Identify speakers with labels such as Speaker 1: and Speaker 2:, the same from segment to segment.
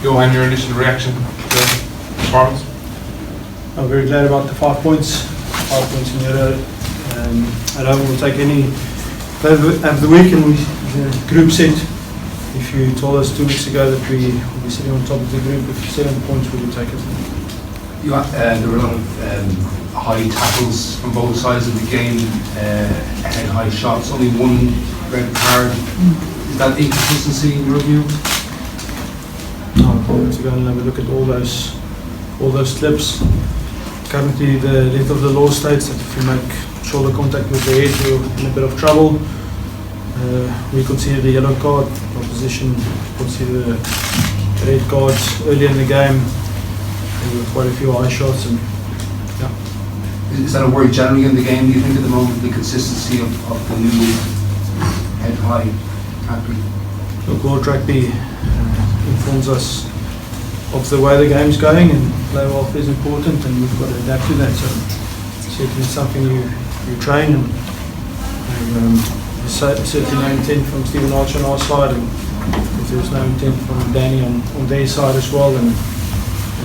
Speaker 1: Johann, your initial reaction to the performance?
Speaker 2: I'm very glad about the 5 points. 5 points in a row. I don't want to take any of the week, and the group set. If you told us 2 weeks ago that we would be sitting on top of the group with 7 points, we would take it.
Speaker 3: There were a lot of high tackles from both sides of the game, head high shots, only one red card. Is that inconsistency in your view?
Speaker 2: No, I'm going to go and have a look at all those clips. Currently, the letter of the law states that if you make shoulder contact with the head, you're in a bit of trouble. We consider the yellow card, opposition consider the red cards earlier in the game. There were quite a few high shots, and yeah.
Speaker 3: Is that a worry generally in the game, do you think, at the moment, the consistency of the new head high tackling?
Speaker 2: Look, World Rugby informs us of the way the game's going, and play well is important, and we've got to adapt to that. So certainly something you train, and there's certainly no intent from Stephen Archer on our side, and if there's no intent from Danny on their side as well, then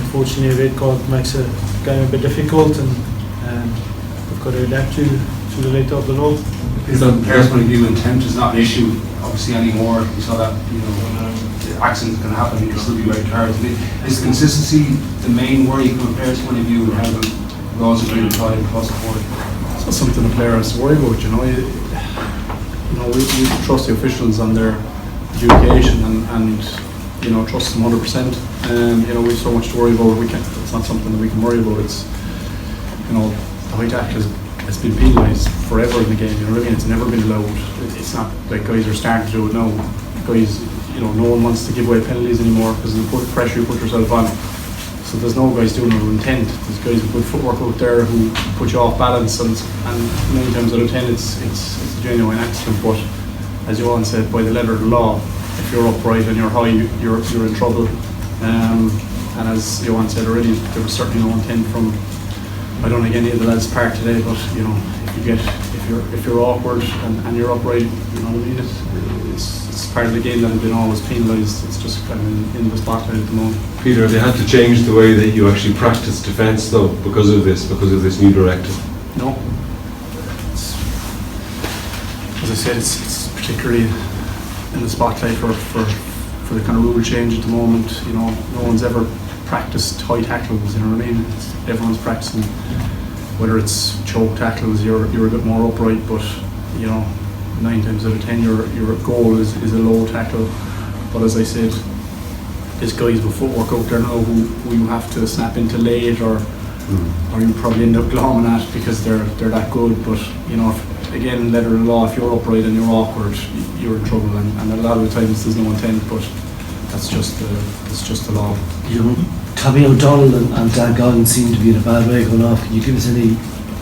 Speaker 2: unfortunately a red card makes the game a bit difficult, and we've got to adapt to the letter of the law.
Speaker 3: From the player's point of view, intent is not an issue obviously anymore. We saw that, accidents can happen, you can still be red cards. Is consistency the main worry from a player's point of view, and how the laws are being applied across the board?
Speaker 4: It's not something the player has to worry about, we trust the officials on their adjudication and trust them 100%. We've so much to worry about. It's not something that we can worry about. It's the high tackle has been penalised forever in the game. It's never been allowed. It's not like guys are starting to do it now. Guys, no one wants to give away penalties anymore because of the pressure you put yourself on. So there's no guys doing it with intent. There's guys with good footwork out there who put you off balance, and 9 times out of 10 it's a genuine accident. But as Johann said, by the letter of the law, if you're upright and you're high, you're in trouble. And as Johann said already, there was certainly no intent from, I don't think any of the lads' part today, but if you're awkward and you're upright, it's part of the game that has been always penalised. It's just kind of in the spotlight at the moment.
Speaker 5: Peter, they had to change the way that you actually practice defence though, because of this new directive.
Speaker 4: No. As I said, it's particularly in the spotlight for the kind of rule change at the moment. No one's ever practiced high tackles, everyone's practicing, whether it's choke tackles, you're a bit more upright, but 9 times out of 10 your goal is a low tackle. But as I said, there's guys with footwork out there now who you have to snap into late, or you probably end up glomming at because they're that good. But again, letter of the law, if you're upright and you're awkward, you're in trouble, and a lot of the times there's no intent, but it's just the law.
Speaker 6: Tommy O'Donnell and Dan Gordon seem to be in a bad way going off. Can you give us any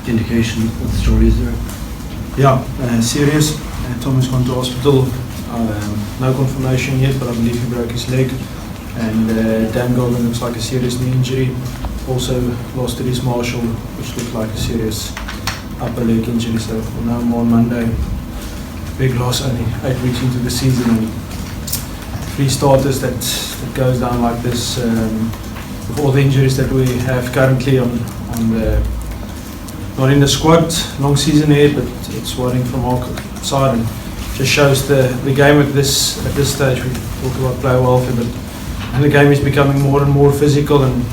Speaker 6: indication what the story is there?
Speaker 2: Yeah, serious. Tommy's gone to hospital. No confirmation yet, but I believe he broke his leg. And Dan Gordon looks like a serious knee injury. Also lost Reece Marshall, which looked like a serious upper leg injury. So we'll know more on Monday. Big loss, only 8 weeks into the season, and 3 starters that goes down like this. With all the injuries that we have currently on the, not in the squad, long season ahead, but it's worrying from our side, and just shows the game at this stage. We talk about play welfare, and the game is becoming more and more physical, and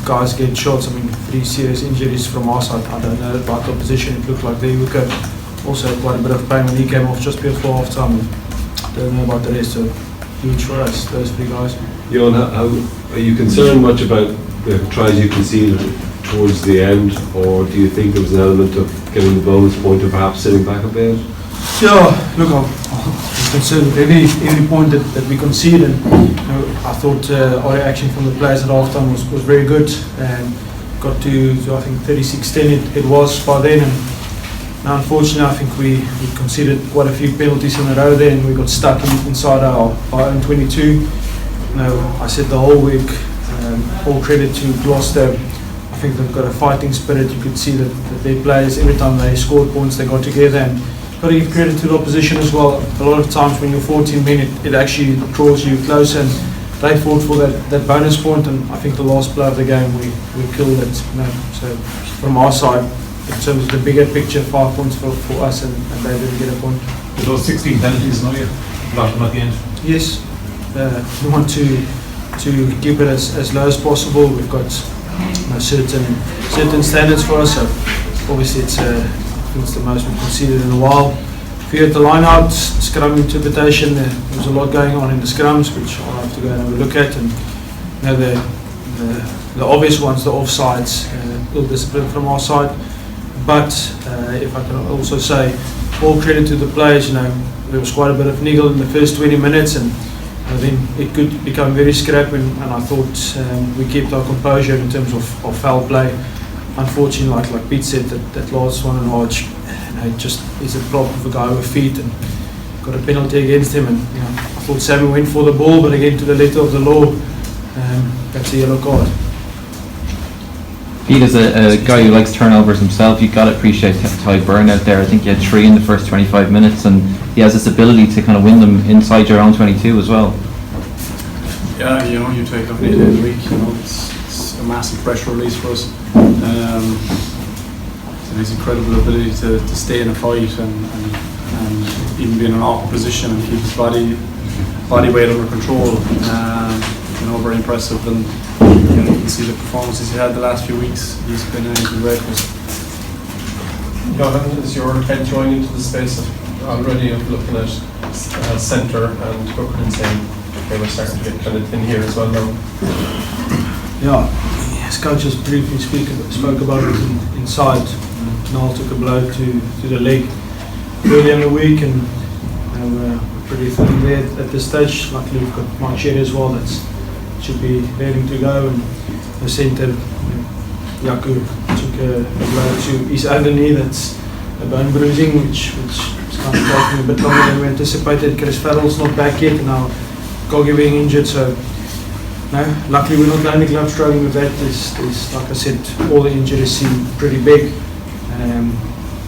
Speaker 2: guys get shots. 3 serious injuries from our side. I don't know about the opposition. It looked like the Uka also had quite a bit of pain when he came off just before half time. Don't know about the rest, so huge for us, those 3 guys.
Speaker 5: Johann, are you concerned much about the tries you conceded towards the end, or do you think there was an element of getting the bonus point and perhaps sitting back a bit?
Speaker 2: Yeah, look, I'm concerned with every point that we conceded. I thought our reaction from the players at half-time was very good, and got to I think 36-10 it was by then. And now unfortunately I think we conceded quite a few penalties in a row there, and we got stuck inside our own 22. I said the whole week, all credit to Gloucester. I think they've got a fighting spirit. You could see that their players, every time they scored points, they got together, and got to give credit to the opposition as well. A lot of times when you're 14 men, it actually draws you closer, and they fought for that bonus point, and I think the last play of the game we killed it. So from our side, in terms of the bigger picture, 5 points for us, and they didn't get a point.
Speaker 1: With those 16 penalties, no, you blocked them at the end.
Speaker 2: Yes, we want to keep it as low as possible. We've got certain standards for us. So obviously I think it's the most we've conceded in a while. If you're at the line-out, scrum interpretation, there was a lot going on in the scrums, which I'll have to go and have a look at. And the obvious ones, the offsides, ill discipline from our side. But if I can also say, all credit to the players. There was quite a bit of niggle in the first 20 minutes, and then it could become very scrappy. And I thought we kept our composure in terms of foul play. Unfortunately, like Pete said, that last one in Arch, it just is a prop of a guy with feet, and got a penalty against him. And I thought Sammy went for the ball, but again, to the letter of the law, that's a yellow card.
Speaker 7: Pete is a guy who likes turnovers himself. You've got to appreciate Ty Byrne out there. I think he had 3 in the first 25 minutes, and he has this ability to kind of win them inside your own 22 as well.
Speaker 4: Yeah, you take up any day of the week. It's a massive pressure release for us. His incredible ability to stay in a fight and even be in an awkward position and keep his body weight under control. Very impressive, and you can see the performances he had the last few weeks. He's been great for us.
Speaker 8: Johann, is your head going into the space already of looking at centre and hooker and saying, okay, we're starting to get kind of thin here as well now?
Speaker 2: Yeah, as coaches briefly spoke about it inside. Noel took a blow to the leg early in the week, and we're pretty thin there at this stage. Luckily we've got Mike Sherry as well, that should be ready to go, and the centre, Yaku, took a blow to his other knee. That's a bone bruising, which is kind of taking a bit longer than we anticipated. Chris Farrell's not back yet, and now Gogi being injured, so no, luckily we're not the only club struggling with that. There's, like I said, all the injuries seem pretty big.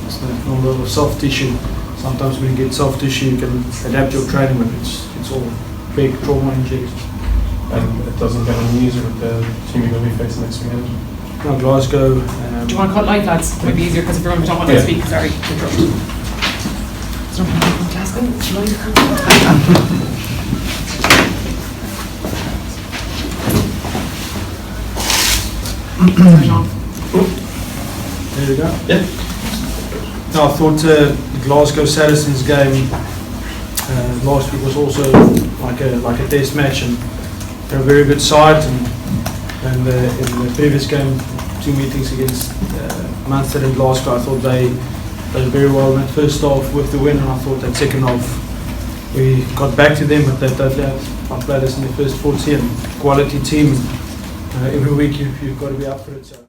Speaker 2: It's no longer soft tissue. Sometimes when you get soft tissue, you can adapt your training, but it's all big trauma injuries.
Speaker 8: And it doesn't get any easier with the team you're going to be facing next weekend.
Speaker 2: No, Glasgow.
Speaker 9: Do you want to cut live, lads? It might be easier because if everyone don't want to speak, sorry. Glasgow,
Speaker 2: There we go. Yeah. No, I thought the Glasgow Saracens game last week was also like a test match, and they're a very good side. And in the previous game, 2 meetings against Munster and Glasgow, I thought they did very well in that first half with the win, and I thought that second half we got back to them, but they totally outplayed us in the first 40. And quality team. Every week you've got to be up for it. So.